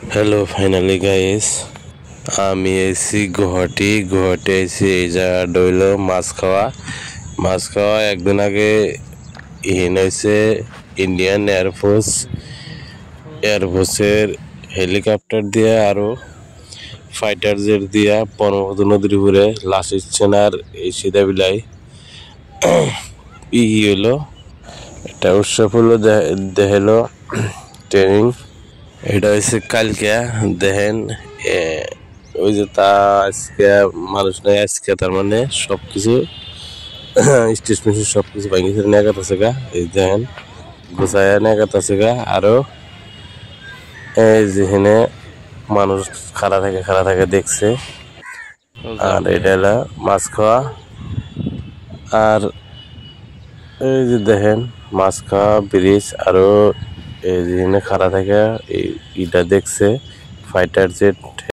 Hello finally guys, আমি AC Guwahati AC এই জায়গাটা হইল মাছ খাওয়া একদিন আগে ইহিন হয়েছে ইন্ডিয়ান এয়ারফোর্সের হেলিকপ্টার দিয়া আরো ফাইটার জেট দিয়া ব্রহ্মপুত্র নদীর উপরে লাশ সেনার এই সিধা বিলাই হইলো একটা উৎসব হলো দেখাইলো ট্রেনিং। এটা হচ্ছে কালকে দেখেন ওই যে তা আজকে মানুষ নাই, আজকে তার মানে সবকিছু স্টেজ মেশিন সবকিছু ভাঙিয়ে নেগাত আছে গা। এই দেখেন গোছায় নেগাত আছে গা। আরো এই যেখানে মানুষ খাড়া থাকে দেখছে। আর এটা হলো মাছ খাওয়া। আর এই যে দেখেন মাছ খাওয়া ব্রিজ, আরো এই যেখানে খাড়া থাকে ইটা দেখছে ফাইটার জেট।